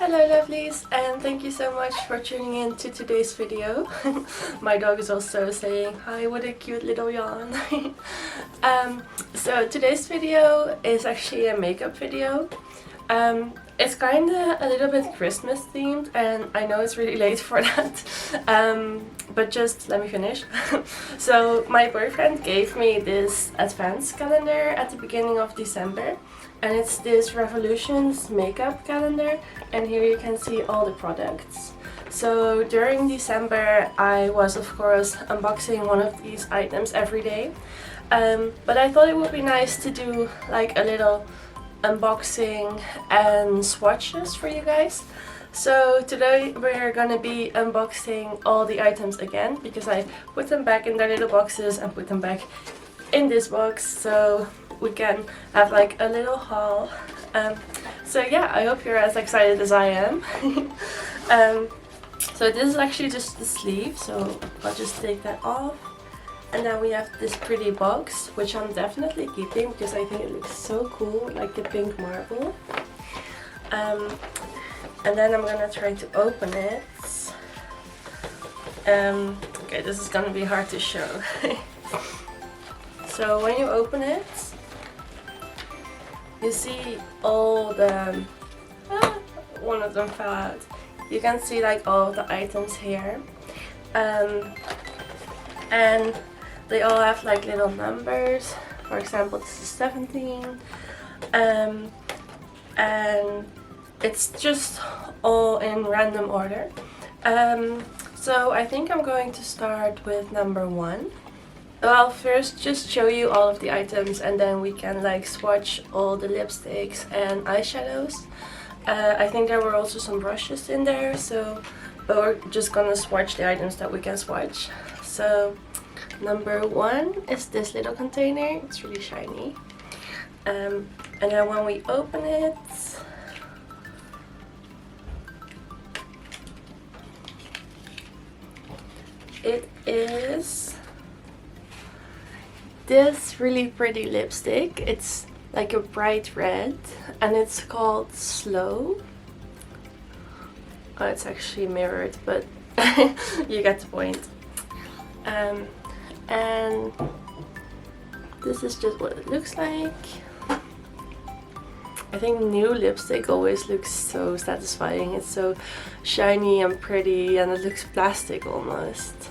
Hello lovelies, and thank you so much for tuning in to today's video. My dog is also saying hi with a cute little yawn. So today's video is actually a makeup video. It's kinda a little bit Christmas themed, and I know it's really late for that, but just let me finish. So my boyfriend gave me this advance calendar at the beginning of December, and it's this Revolutions makeup calendar, and here you can see all the products. So during December I was of course unboxing one of these items every day, but I thought it would be nice to do like a little unboxing and swatches for you guys. So today we're gonna be unboxing all the items again, because I put them back in their little boxes and put them back in this box, so we can have like a little haul. So yeah, I hope you're as excited as I am. So this is actually just the sleeve, so I'll just take that off. And then we have this pretty box, which I'm definitely keeping because I think it looks so cool, like the pink marble. And then I'm gonna try to open it. Okay, this is gonna be hard to show. So when you open it, you see all the... one of them fell out. You can see like all of the items here. And they all have like little numbers. For example, this is 17. And it's just all in random order. So I think I'm going to start with number 1. I'll first just show you all of the items, and then we can like swatch all the lipsticks and eyeshadows. I think there were also some brushes in there, but we're just gonna swatch the items that we can swatch. So number 1 is this little container. It's really shiny. And then when we open it, it is this really pretty lipstick. It's like a bright red, and it's called Slow. Oh, it's actually mirrored, but you get the point. And this is just what it looks like. I think new lipstick always looks so satisfying. It's so shiny and pretty, and it looks plastic almost.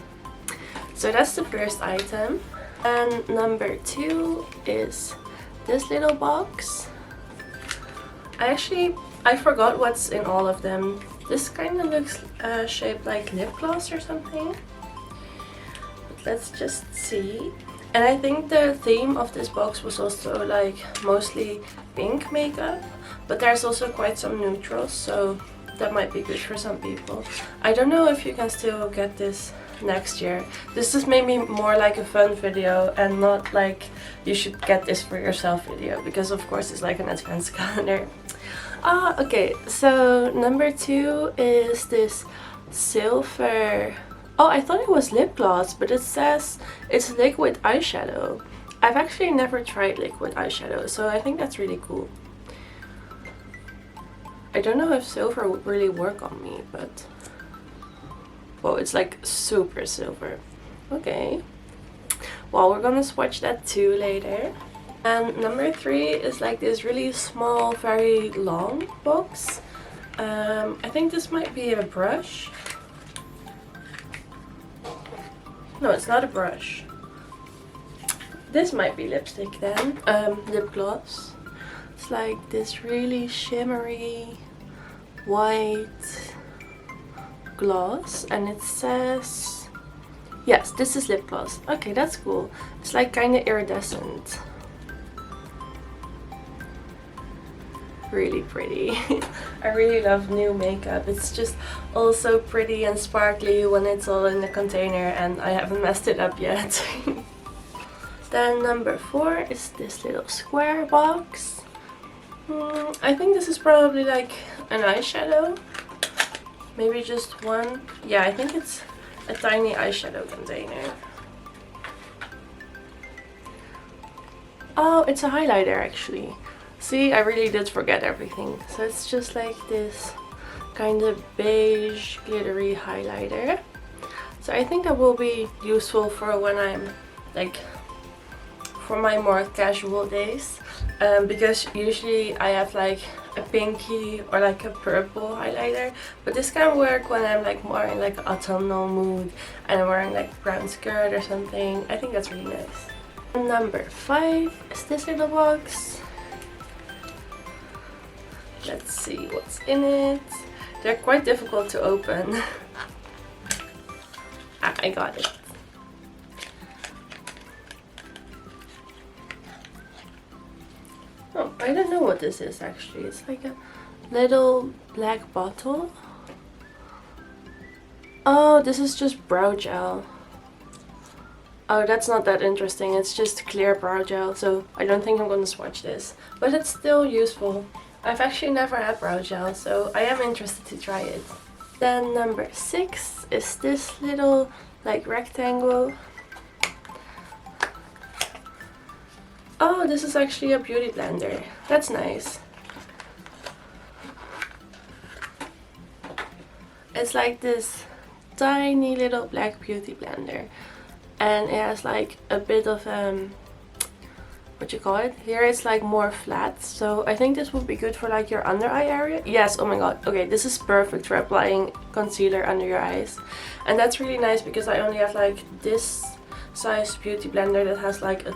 So that's the first item. And number 2 is this little box. I forgot what's in all of them. This kind of looks shaped like lip gloss or something. But let's just see. And I think the theme of this box was also like mostly pink makeup, but there's also quite some neutrals, so that might be good for some people. I don't know if you can still get this next year. This is maybe more like a fun video and not like you should get this for yourself video, because of course it's like an advanced calendar. Okay, so number 2 is this silver... Oh, I thought it was lip gloss, but it says it's liquid eyeshadow. I've actually never tried liquid eyeshadow, so I think that's really cool. I don't know if silver would really work on me, but... Well, it's like super silver. Okay. Well, we're gonna swatch that too later. And number 3 is like this really small, very long box. I think this might be a brush. No, it's not a brush. This might be lipstick then. Lip gloss. It's like this really shimmery white gloss, and it says... Yes, this is lip gloss. Okay, that's cool. It's like kind of iridescent. Really pretty. I really love new makeup. It's just all so pretty and sparkly when it's all in the container, and I haven't messed it up yet. Then number 4 is this little square box. I think this is probably like an eyeshadow. Maybe just one. Yeah, I think it's a tiny eyeshadow container. Oh, it's a highlighter actually. See, I really did forget everything. So it's just like this kind of beige glittery highlighter. So I think that will be useful for when I'm like for my more casual days, because usually I have like a pinky or like a purple highlighter, but this can work when I'm like more in like autumnal mood and I'm wearing like brown skirt or something. I think that's really nice. Number 5 is this little box. Let's see what's in it. They're quite difficult to open. I got it. Oh, I don't know what this is actually. It's like a little black bottle. Oh, this is just brow gel. Oh, that's not that interesting. It's just clear brow gel, so I don't think I'm gonna swatch this. But it's still useful. I've actually never had brow gel, so I am interested to try it. Then number 6 is this little like rectangle. Oh, this is actually a beauty blender. That's nice. It's like this tiny little black beauty blender. And it has like a bit of what you call it? Here it's like more flat, so I think this would be good for like your under eye area. Yes, oh my god. Okay, this is perfect for applying concealer under your eyes. And that's really nice because I only have like this size beauty blender that has like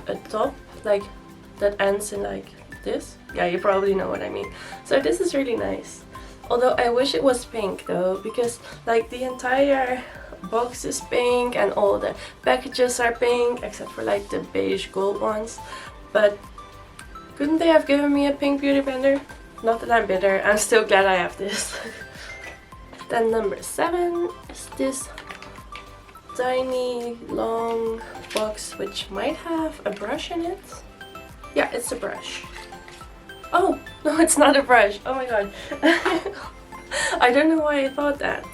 a top like that ends in like this. Yeah, you probably know what I mean. So this is really nice. Although I wish it was pink though, because like the entire box is pink and all the packages are pink except for like the beige gold ones. But couldn't they have given me a pink beauty blender? Not that I'm bitter, I'm still glad I have this. Then number 7 is this tiny long box which might have a brush in it. Yeah, it's a brush. Oh, no, it's not a brush. Oh my god. I don't know why I thought that.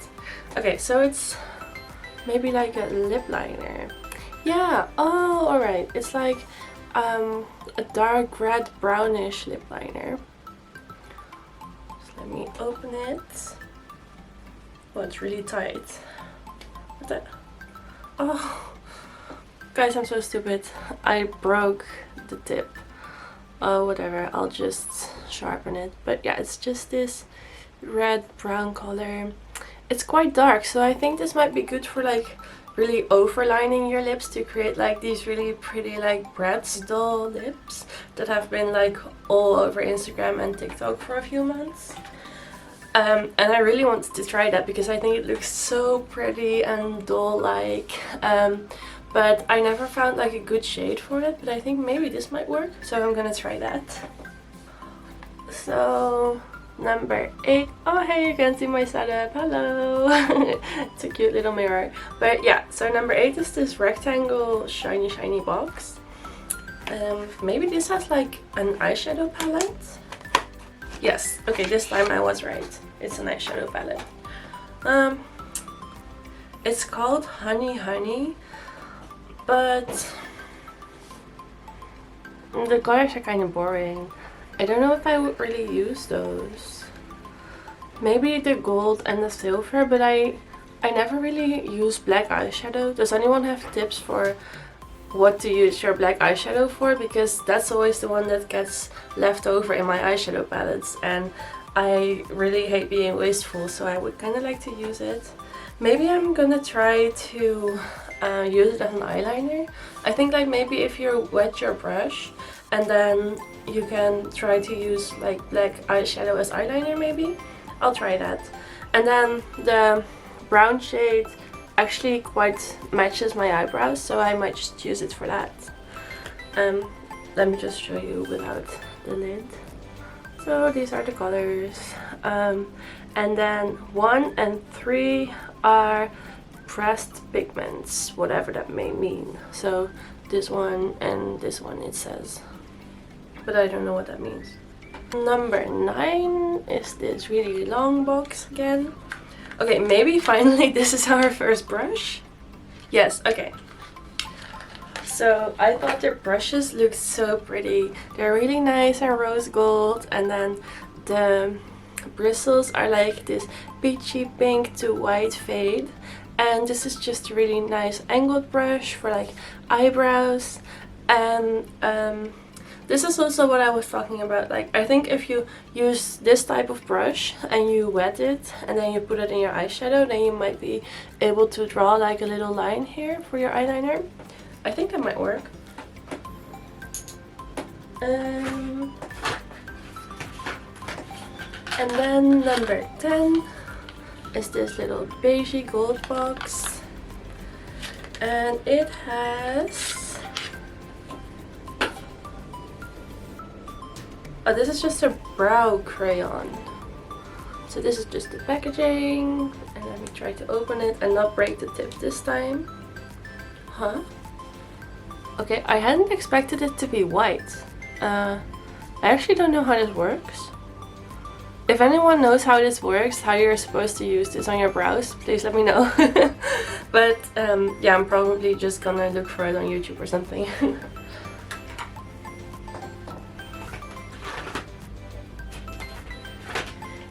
Okay, so it's maybe like a lip liner. Yeah, oh, alright. It's like a dark red brownish lip liner. So let me open it. Oh, it's really tight. What the? Oh, guys, I'm so stupid. I broke the tip. Oh, whatever, I'll just sharpen it. But yeah, it's just this red brown color. It's quite dark, so I think this might be good for like really overlining your lips to create like these really pretty like Bratz doll lips that have been like all over Instagram and TikTok for a few months. And I really wanted to try that because I think it looks so pretty and doll-like. But I never found like a good shade for it, but I think maybe this might work, so I'm gonna try that. So number 8. Oh hey, you can see my setup. Hello. It's a cute little mirror. But yeah, so number 8 is this rectangle shiny box. Maybe this has like an eyeshadow palette. Yes, okay, this time I was right. It's an eyeshadow palette. It's called Honey, but the colors are kind of boring. I don't know if I would really use those. Maybe the gold and the silver, but I never really use black eyeshadow. Does anyone have tips for what to use your black eyeshadow for? Because that's always the one that gets left over in my eyeshadow palettes, and I really hate being wasteful, so I would kind of like to use it. Maybe I'm gonna try to use it as an eyeliner. I think like maybe if you wet your brush and then you can try to use like black eyeshadow as eyeliner, maybe. I'll try that. And then the brown shade actually quite matches my eyebrows, so I might just use it for that. Let me just show you without the lid. So these are the colors. And then 1 and 3 are pressed pigments, whatever that may mean. So this one and this one it says, but I don't know what that means. Number 9 is this really long box again. Okay, maybe finally this is our first brush. Yes, okay. So I thought their brushes looked so pretty. They're really nice and rose gold, and then the bristles are like this peachy pink to white fade, and this is just a really nice angled brush for like eyebrows. And this is also what I was talking about. Like, I think if you use this type of brush and you wet it and then you put it in your eyeshadow, then you might be able to draw like a little line here for your eyeliner. I think that might work. And then number 10 is this little beigey gold box, and it has, oh, this is just a brow crayon. So this is just the packaging, and let me try to open it and not break the tip this time. Huh? Okay, I hadn't expected it to be white. I actually don't know how this works. If anyone knows how this works, how you're supposed to use this on your brows, please let me know. But yeah, I'm probably just gonna look for it on YouTube or something.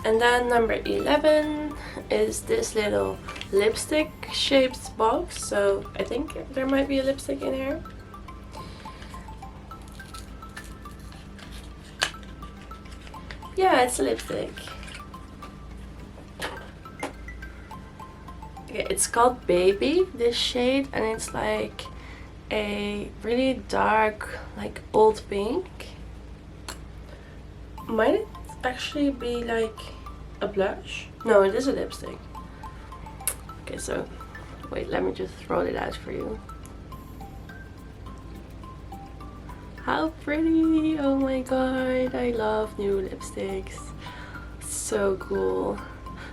And then number 11 is this little lipstick shaped box. So I think there might be a lipstick in here. Yeah, it's a lipstick. Okay, it's called Baby, this shade, and it's like a really dark, like old pink. Might it actually be like a blush? No, it is a lipstick. Okay, so wait, let me just roll it out for you. How pretty! Oh my god, I love new lipsticks. So cool.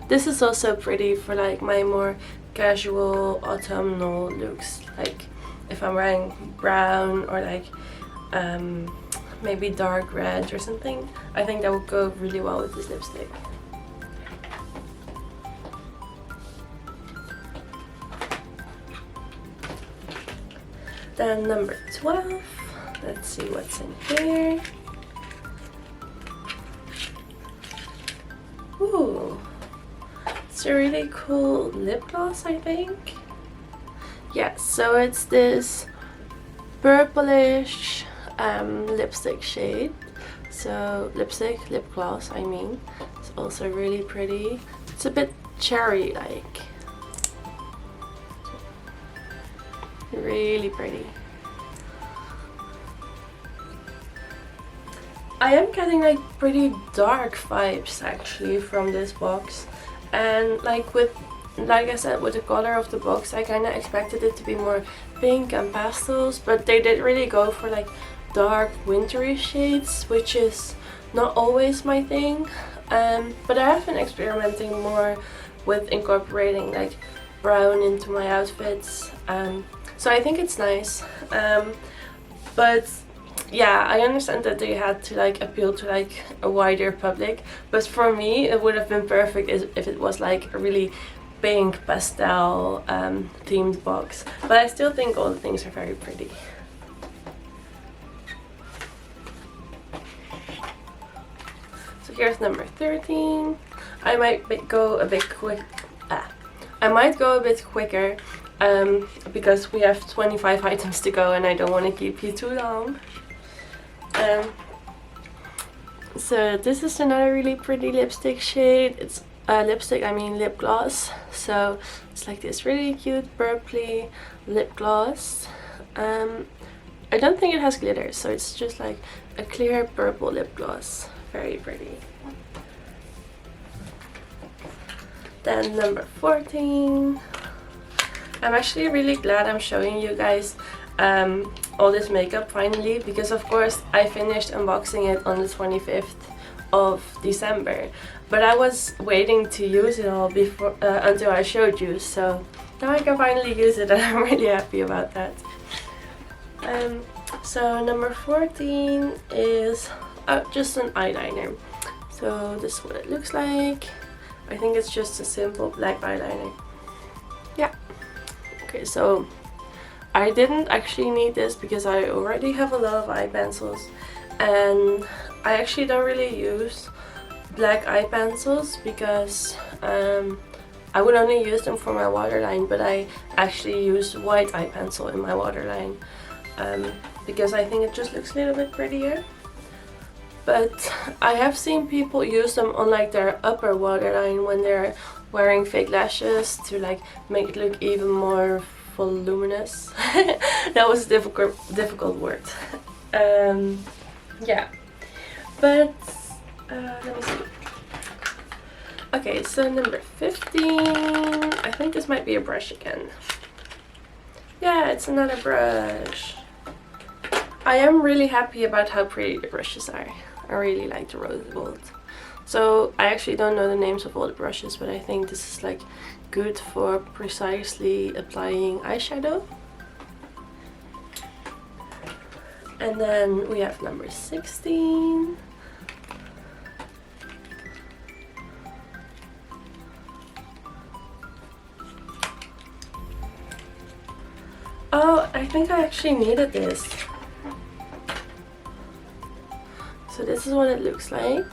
This is also pretty for like my more casual autumnal looks. Like if I'm wearing brown or like maybe dark red or something. I think that would go really well with this lipstick. Then number 12. Let's see what's in here. Ooh, it's a really cool lip gloss, I think. Yeah, so it's this purplish lipstick shade. So lipstick, lip gloss, I mean. It's also really pretty. It's a bit cherry-like. Really pretty. I am getting like pretty dark vibes actually from this box, and like I said, with the color of the box I kind of expected it to be more pink and pastels, but they did really go for like dark wintry shades, which is not always my thing. But I have been experimenting more with incorporating like brown into my outfits, so I think it's nice. But yeah, I understand that they had to like appeal to like a wider public, but for me it would have been perfect if it was like a really pink pastel themed box. But I still think all the things are very pretty. So here's number 13. I might go a bit quicker because we have 25 items to go and I don't want to keep you too long. So this is another really pretty lipstick shade. It's lip gloss. So it's like this really cute purpley lip gloss. I don't think it has glitter, so it's just like a clear purple lip gloss. Very pretty. Then number 14. I'm actually really glad I'm showing you guys all this makeup finally, because of course I finished unboxing it on the 25th of December, but I was waiting to use it all before until I showed you, so now I can finally use it and I'm really happy about that. So number 14 is just an eyeliner. So this is what it looks like. I think it's just a simple black eyeliner. Yeah. Okay, so I didn't actually need this because I already have a lot of eye pencils, and I actually don't really use black eye pencils because I would only use them for my waterline, but I actually use white eye pencil in my waterline because I think it just looks a little bit prettier. But I have seen people use them on like their upper waterline when they're wearing fake lashes to like make it look even more voluminous. That was a difficult word. Yeah, but let me see. Okay, so number 15. I think this might be a brush again. Yeah, it's another brush. I am really happy about how pretty the brushes are. I really like the rose gold. So I actually don't know the names of all the brushes, but I think this is like good for precisely applying eyeshadow. And then we have number 16. Oh, I think I actually needed this. So this is what it looks like.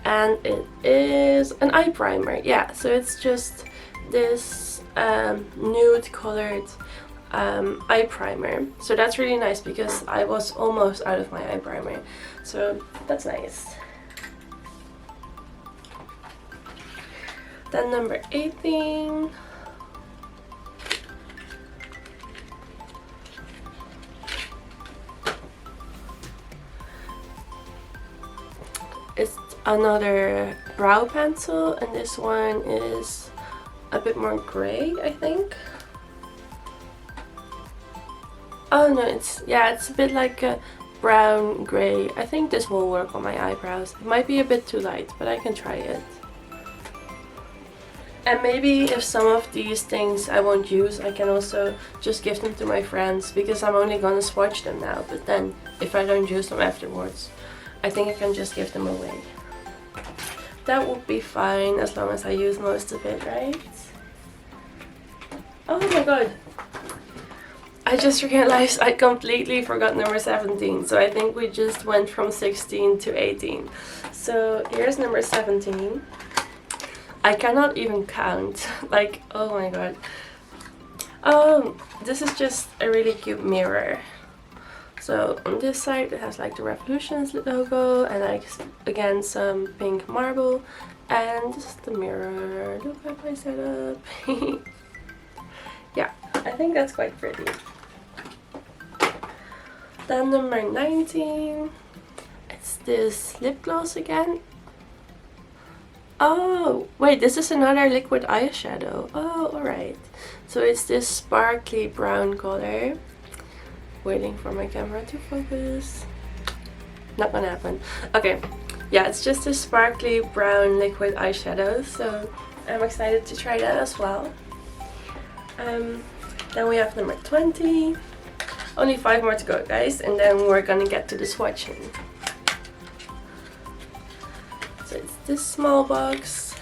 And it is an eye primer. Yeah, so it's just this nude colored eye primer. So that's really nice because I was almost out of my eye primer. So that's nice. Then number 18. It's another brow pencil, and this one is a bit more gray, I think. Oh no, it's a bit like a brown gray. I think this will work on my eyebrows. It might be a bit too light, but I can try it. And maybe if some of these things I won't use, I can also just give them to my friends, because I'm only gonna swatch them now. But then if I don't use them afterwards, I think I can just give them away. That would be fine as long as I use most of it, right? Oh my god! I just realized I completely forgot number 17. So I think we just went from 16 to 18. So here's number 17. I cannot even count. Like, oh my god. This is just a really cute mirror. So on this side it has like the Revolutions logo and like again some pink marble, and this is the mirror. Look at my setup. Yeah, I think that's quite pretty. Then number 19. It's this lip gloss again. Oh, wait, this is another liquid eyeshadow. Oh, alright. So it's this sparkly brown color. Waiting for my camera to focus. Not gonna happen. Okay, yeah, it's just a sparkly brown liquid eyeshadow. So I'm excited to try that as well. Then we have number 20. Only 5 more to go, guys, and then we're gonna get to the swatching. So it's this small box,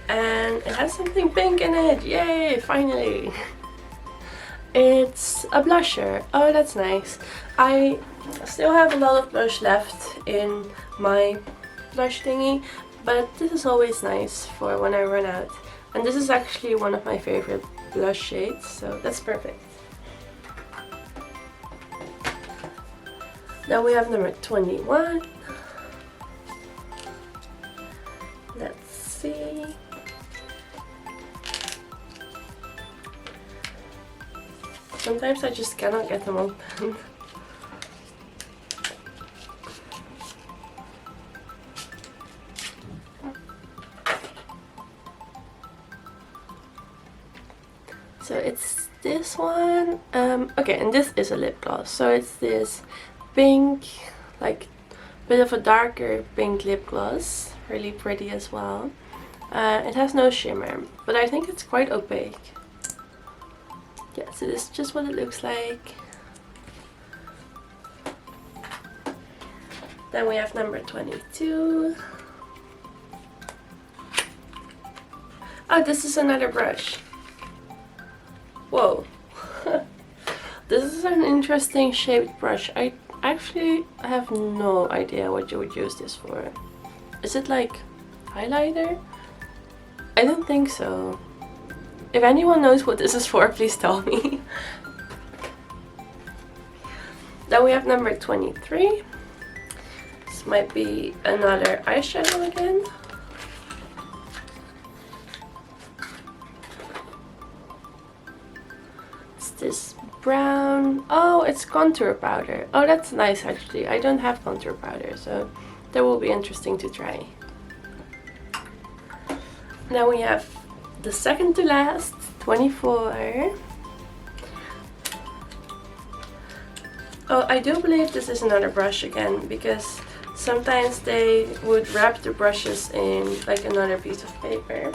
and it has something pink in it. Yay, finally! It's a blusher. Oh, that's nice. I still have a lot of blush left in my blush thingy, but this is always nice for when I run out. And this is actually one of my favorite blush shades, so that's perfect. Now we have number 21. Let's see. Sometimes I just cannot get them open. So it's this one. Okay, and this is a lip gloss. So it's this pink, like bit of a darker pink lip gloss. Really pretty as well. It has no shimmer, but I think it's quite opaque. Yeah, so this is just what it looks like. Then we have number 22. Oh, this is another brush. Whoa. This is an interesting shaped brush. I actually have no idea what you would use this for. Is it like highlighter? I don't think so. If anyone knows what this is for, please tell me. Then we have number 23. This might be another eyeshadow again. It's this brown. Oh, it's contour powder. Oh, that's nice actually. I don't have contour powder, so that will be interesting to try. Now we have the second to last, 24. Oh, I do believe this is another brush again, because sometimes they would wrap the brushes in like another piece of paper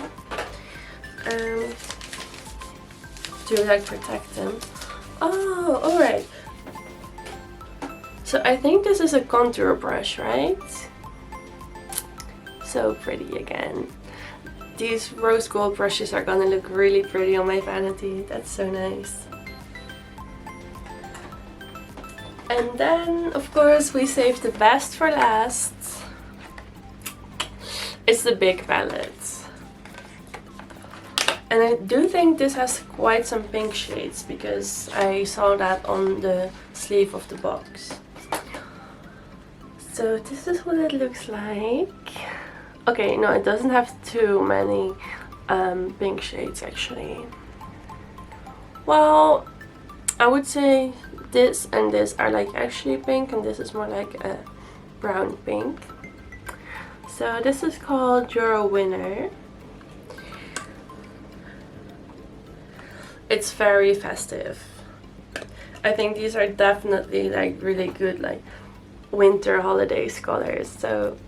to like protect them. Oh, alright. So I think this is a contour brush, right? So pretty again. These rose gold brushes are gonna look really pretty on my vanity. That's so nice. And then, of course, we saved the best for last. It's the big palette. And I do think this has quite some pink shades, because I saw that on the sleeve of the box. So this is what it looks like. Okay, no, it doesn't have too many pink shades actually. Well, I would say this and this are like actually pink, and this is more like a brown pink. So this is called You're a Winner. It's very festive. I think these are definitely like really good like winter holidays colors. So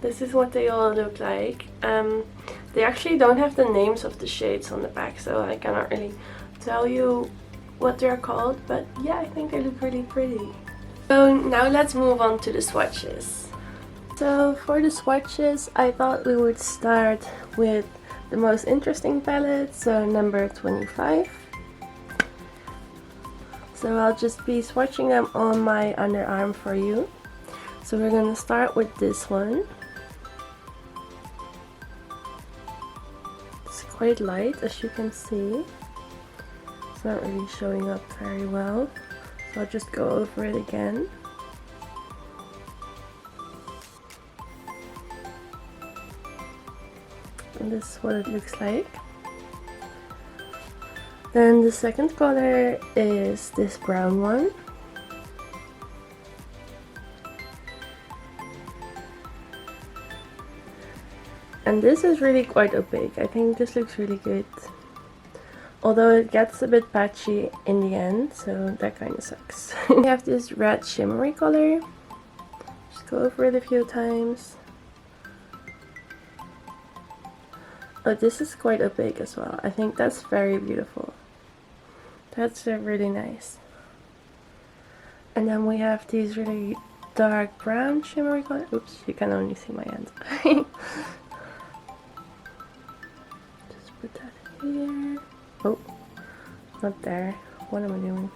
this is what they all look like. They actually don't have the names of the shades on the back, so I cannot really tell you what they're called, but yeah, I think they look really pretty. So now let's move on to the swatches. So for the swatches, I thought we would start with the most interesting palette, so number 25. So I'll just be swatching them on my underarm for you. So we're gonna start with this one. It's quite light, as you can see. It's not really showing up very well, so I'll just go over it again. And this is what it looks like. Then the second color is this brown one. And this is really quite opaque. I think this looks really good. Although it gets a bit patchy in the end, so that kind of sucks. We have this red shimmery color. Just go over it a few times. Oh, this is quite opaque as well. I think that's very beautiful. That's really nice. And then we have these really dark brown shimmery color. Oops, you can only see my hand. Just put that here. Oh, not there. What am I doing?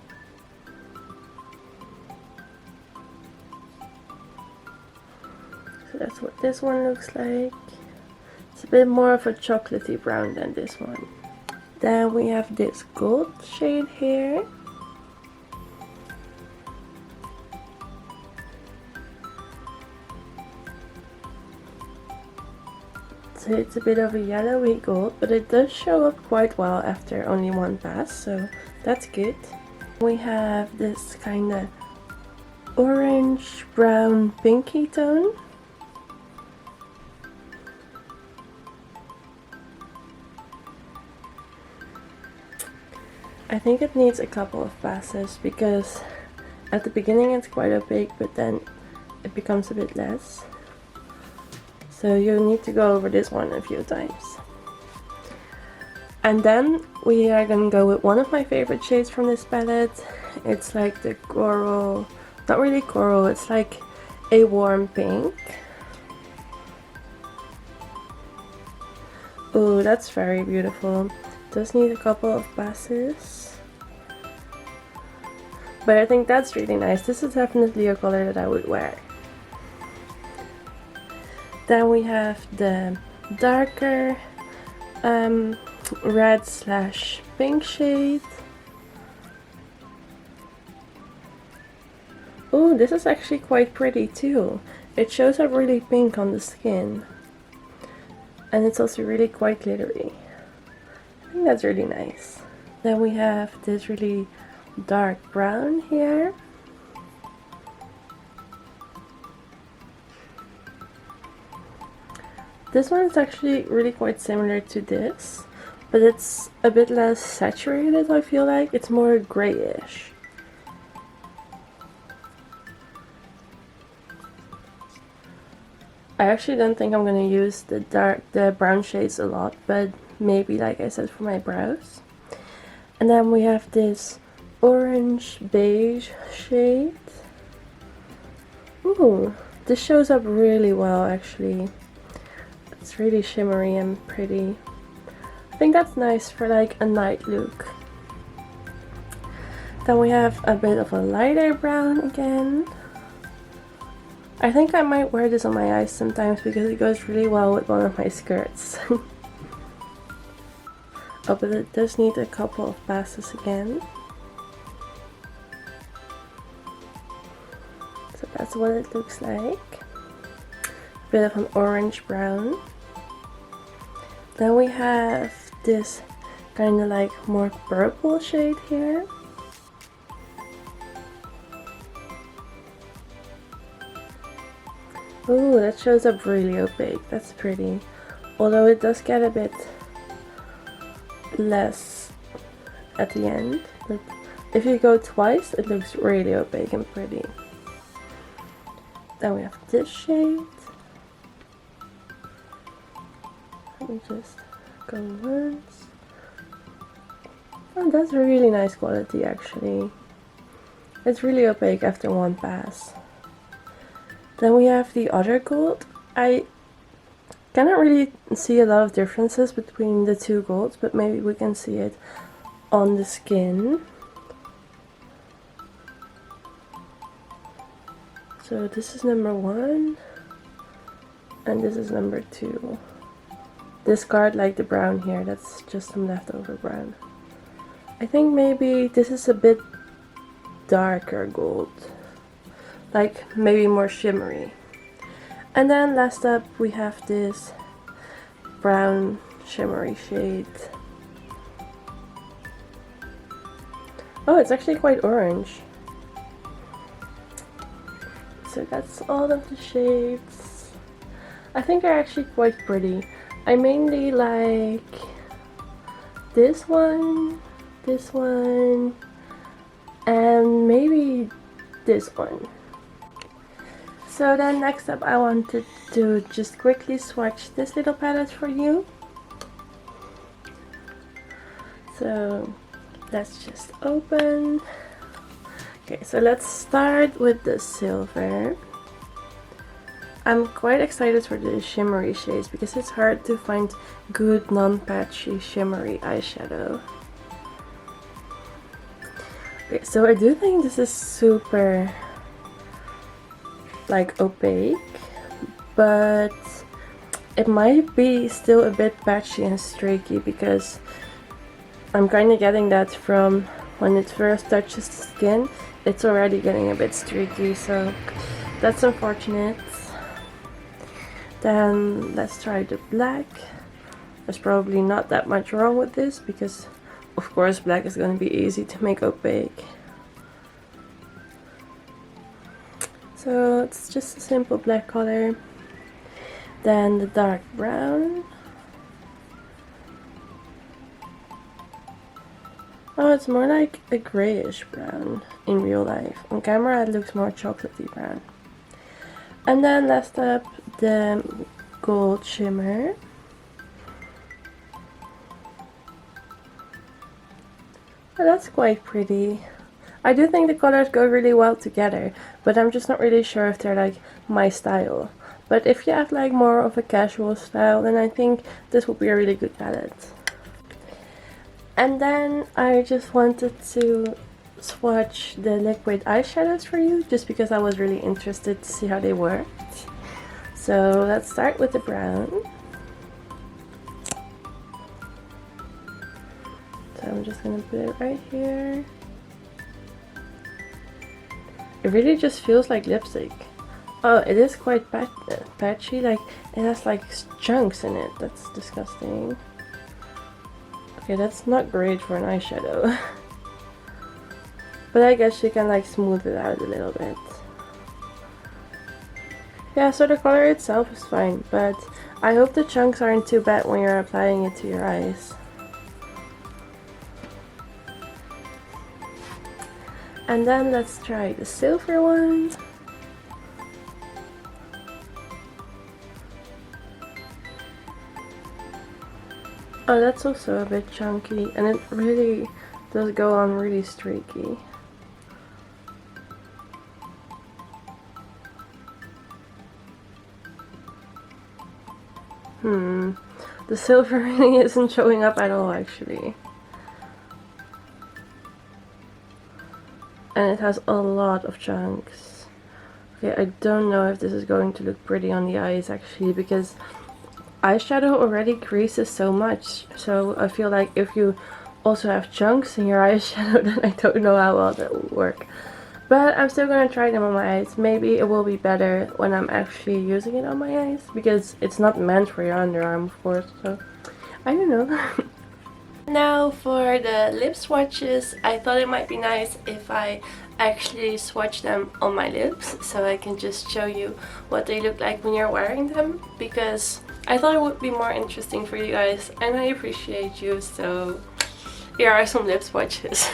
So that's what this one looks like. It's a bit more of a chocolatey brown than this one. Then we have this gold shade here. So it's a bit of a yellowy gold, but it does show up quite well after only one pass, so that's good. We have this kind of orange, brown, pinky tone. I think it needs a couple of passes, because at the beginning it's quite opaque, but then it becomes a bit less. So you need to go over this one a few times. And then we are gonna go with one of my favorite shades from this palette. It's like the coral, not really coral, it's like a warm pink. Oh, that's very beautiful. Does need a couple of passes. But I think that's really nice. This is definitely a color that I would wear. Then we have the darker red slash pink shade. Oh, this is actually quite pretty too. It shows up really pink on the skin. And it's also really quite glittery. I think that's really nice. Then we have this really dark brown here. This one is actually really quite similar to this, but it's a bit less saturated, I feel like. It's more grayish. I actually don't think I'm gonna use the brown shades a lot, but maybe, like I said, for my brows. And then we have this orange beige shade. Ooh, this shows up really well actually. It's really shimmery and pretty. I think that's nice for like a night look. Then we have a bit of a lighter brown again. I think I might wear this on my eyes sometimes because it goes really well with one of my skirts. Oh, but it does need a couple of passes again. So that's what it looks like. A bit of an orange brown. Then we have this kind of like more purple shade here. Ooh, that shows up really opaque. That's pretty. Although it does get a bit less at the end. But if you go twice, it looks really opaque and pretty. Then we have this shade. Let me just go once. Oh, that's a really nice quality actually. It's really opaque after one pass. Then we have the other gold. I cannot really see a lot of differences between the two golds, but maybe we can see it on the skin. So this is number 1 and this is number 2. Discard like the brown here, that's just some leftover brown. I think maybe this is a bit darker gold, like maybe more shimmery. And then last up we have this brown shimmery shade. Oh, it's actually quite orange. So that's all of the shades. I think they're actually quite pretty. I mainly like this one, and maybe this one. So then next up I wanted to just quickly swatch this little palette for you. So let's just open. Okay, so let's start with the silver. I'm quite excited for the shimmery shades because it's hard to find good non-patchy shimmery eyeshadow. Okay, so I do think this is super like opaque, but it might be still a bit patchy and streaky because I'm kind of getting that from when it first touches the skin. It's already getting a bit streaky, so that's unfortunate. Then let's try the black. There's probably not that much wrong with this because of course black is going to be easy to make opaque. So it's just a simple black color. Then the dark brown. Oh, it's more like a grayish brown in real life. On camera it looks more chocolatey brown. And then last up, the gold shimmer. Oh, that's quite pretty. I do think the colors go really well together, but I'm just not really sure if they're like my style. But if you have like more of a casual style, then I think this will be a really good palette. And then I just wanted to swatch the liquid eyeshadows for you, just because I was really interested to see how they worked. So let's start with the brown. So I'm just gonna put it right here. It really just feels like lipstick. Oh, it is quite patchy, like it has like chunks in it. That's disgusting. Okay, that's not great for an eyeshadow. But I guess you can like smooth it out a little bit. Yeah, so the color itself is fine, but I hope the chunks aren't too bad when you're applying it to your eyes. And then let's try the silver ones. Oh, that's also a bit chunky, and it really does go on really streaky. The silver really isn't showing up at all, actually. And it has a lot of chunks. Okay, I don't know if this is going to look pretty on the eyes, actually, because eyeshadow already creases so much. So I feel like if you also have chunks in your eyeshadow, then I don't know how well that will work. But I'm still gonna try them on my eyes. Maybe it will be better when I'm actually using it on my eyes, because it's not meant for your underarm, of course, so I don't know. Now for the lip swatches, I thought it might be nice if I actually swatch them on my lips, so I can just show you what they look like when you're wearing them, because I thought it would be more interesting for you guys, and I appreciate you, so here are some lip swatches.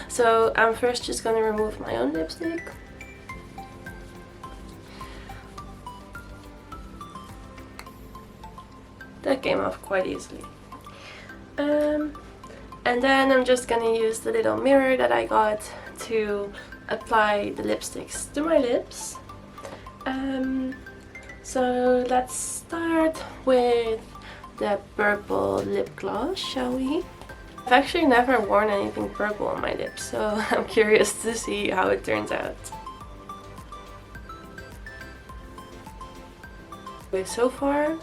So I'm first just gonna remove my own lipstick. That came off quite easily. And then I'm just gonna use the little mirror that I got to apply the lipsticks to my lips. So let's start with the purple lip gloss, shall we? I've actually never worn anything purple on my lips, so I'm curious to see how it turns out. Okay, so far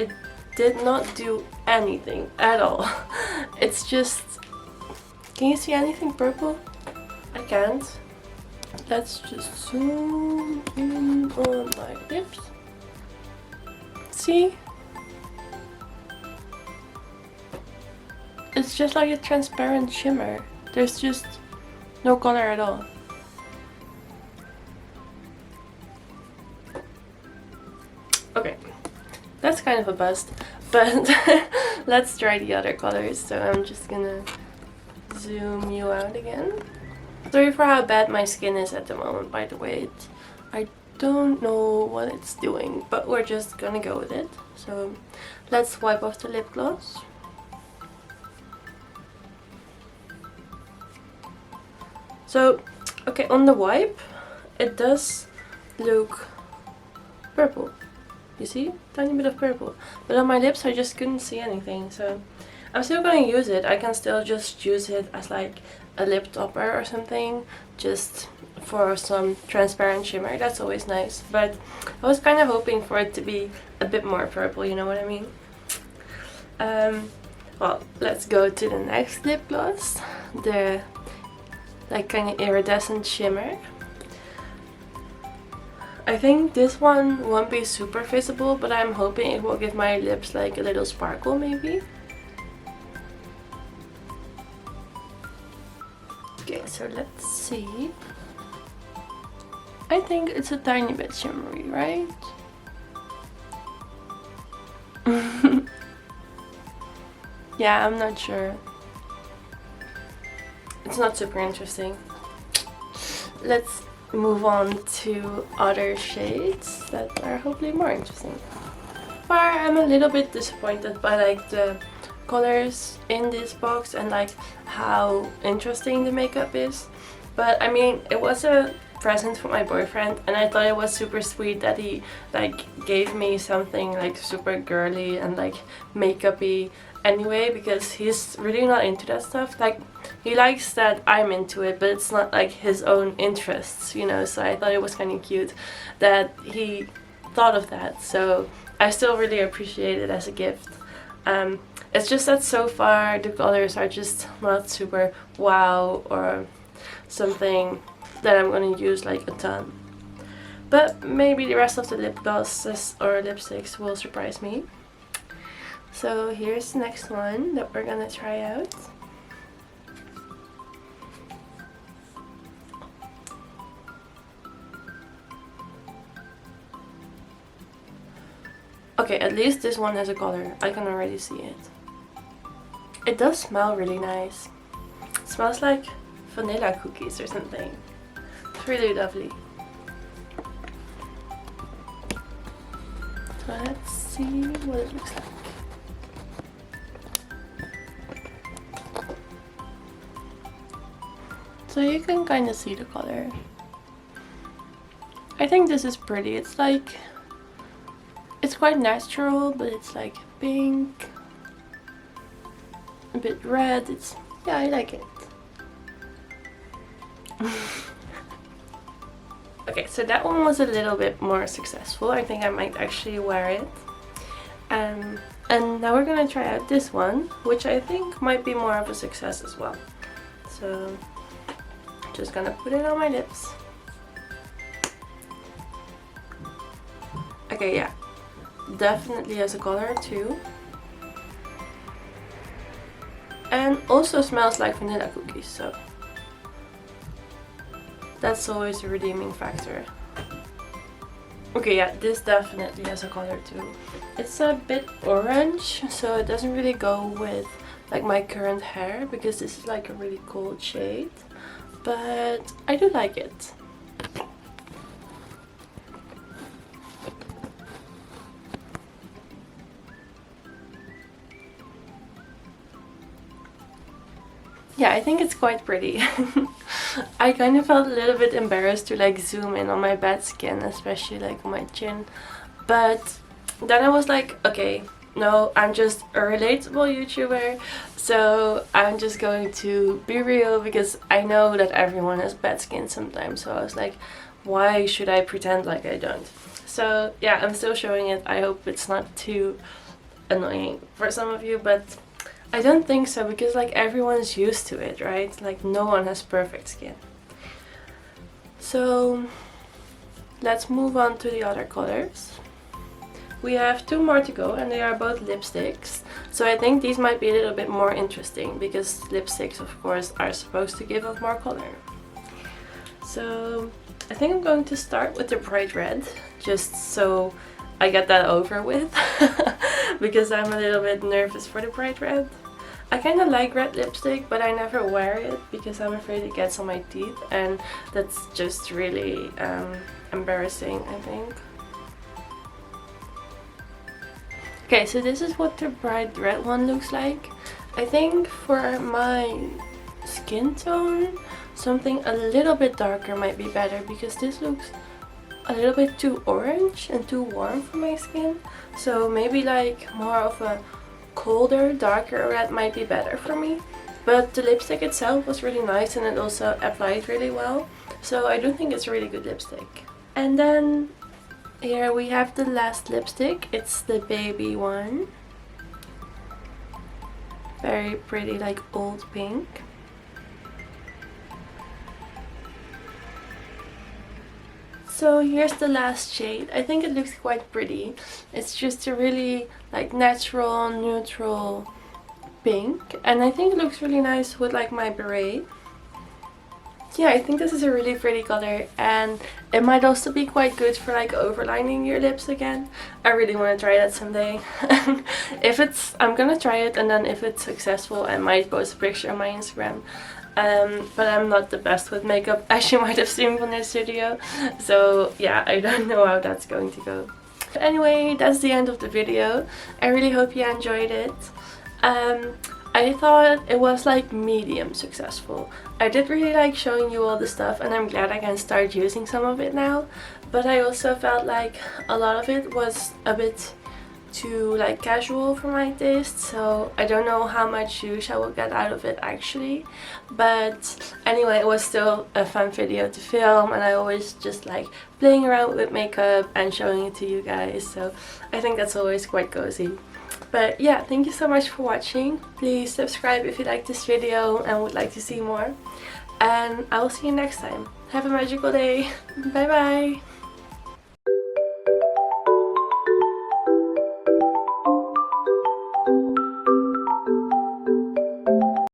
it did not do anything at all. It's just... Can you see anything purple? I can't. Let's just zoom in on my lips. See? It's just like a transparent shimmer. There's just no color at all. Okay, that's kind of a bust, but let's try the other colors. So I'm just gonna zoom you out again. Sorry for how bad my skin is at the moment, by the way. I don't know what it's doing, but we're just gonna go with it. So let's wipe off the lip gloss. So, okay, on the wipe, it does look purple. You see? Tiny bit of purple. But on my lips, I just couldn't see anything. So, I'm still going to use it. I can still just use it as like a lip topper or something. Just for some transparent shimmer. That's always nice. But I was kind of hoping for it to be a bit more purple, you know what I mean? Well, let's go to the next lip gloss. The like kind of iridescent shimmer. I think this one won't be super visible, but I'm hoping it will give my lips like a little sparkle maybe. Okay, so let's see. I think it's a tiny bit shimmery, right? Yeah, I'm not sure. It's not super interesting. Let's move on to other shades that are hopefully more interesting. Far, I'm a little bit disappointed by like the colors in this box and like how interesting the makeup is. But I mean, it was a present for my boyfriend, and I thought it was super sweet that he like gave me something like super girly and like makeup-y anyway, because he's really not into that stuff. Like, he likes that I'm into it, but it's not like his own interests, you know. So I thought it was kind of cute that he thought of that, so I still really appreciate it as a gift. It's just that so far the colors are just not super wow or something that I'm gonna use like a ton. But maybe the rest of the lip glosses or lipsticks will surprise me. So here's the next one that we're gonna try out. Okay, at least this one has a color. I can already see it. It does smell really nice. It smells like vanilla cookies or something. It's really lovely. So let's see what it looks like. So you can kind of see the color. I think this is pretty. It's like, it's quite natural, but it's like pink, a bit red. It's, yeah, I like it. Okay, so that one was a little bit more successful. I think I might actually wear it. And now we're gonna try out this one, which I think might be more of a success as well. So just gonna put it on my lips. Okay, yeah, definitely has a color too. And also smells like vanilla cookies, so that's always a redeeming factor. Okay, yeah, this definitely has a color too. It's a bit orange, so it doesn't really go with like my current hair because this is like a really cold shade. But I do like it. Yeah, I think it's quite pretty. I kind of felt a little bit embarrassed to like zoom in on my bad skin, especially like on my chin. But then I was like, okay, no, I'm just a relatable YouTuber, so I'm just going to be real because I know that everyone has bad skin sometimes. So I was like, why should I pretend like I don't? So yeah, I'm still showing it. I hope it's not too annoying for some of you, but I don't think so, because like everyone's used to it, right? Like no one has perfect skin. So let's move on to the other colors. We have two more to go and they are both lipsticks. So I think these might be a little bit more interesting because lipsticks of course are supposed to give off more color. So I think I'm going to start with the bright red, just so I get that over with because I'm a little bit nervous for the bright red. I kind of like red lipstick, but I never wear it because I'm afraid it gets on my teeth, and that's just really embarrassing, I think. Okay, so this is what the bright red one looks like. I think for my skin tone, something a little bit darker might be better because this looks a little bit too orange and too warm for my skin. So maybe like more of a colder, darker red might be better for me. But the lipstick itself was really nice and it also applied really well. So I do think it's a really good lipstick. And then here we have the last lipstick. It's the baby one. Very pretty, like old pink. So here's the last shade. I think it looks quite pretty. It's just a really like natural, neutral pink. And I think it looks really nice with like my beret. Yeah, I think this is a really pretty color, and it might also be quite good for like overlining your lips again. I really want to try that someday. If it's, I'm gonna try it, and then if it's successful I might post a picture on my Instagram. But I'm not the best with makeup, as you might have seen from this video. So yeah, I don't know how that's going to go. But anyway, that's the end of the video. I really hope you enjoyed it. I thought it was like medium successful. I did really like showing you all the stuff, and I'm glad I can start using some of it now. But I also felt like a lot of it was a bit too like casual for my taste, so I don't know how much use I will get out of it actually. But anyway, it was still a fun video to film, and I always just like playing around with makeup and showing it to you guys, so I think that's always quite cozy. But yeah, thank you so much for watching. Please subscribe if you like this video and would like to see more, and I will see you next time. Have a magical day. Bye bye.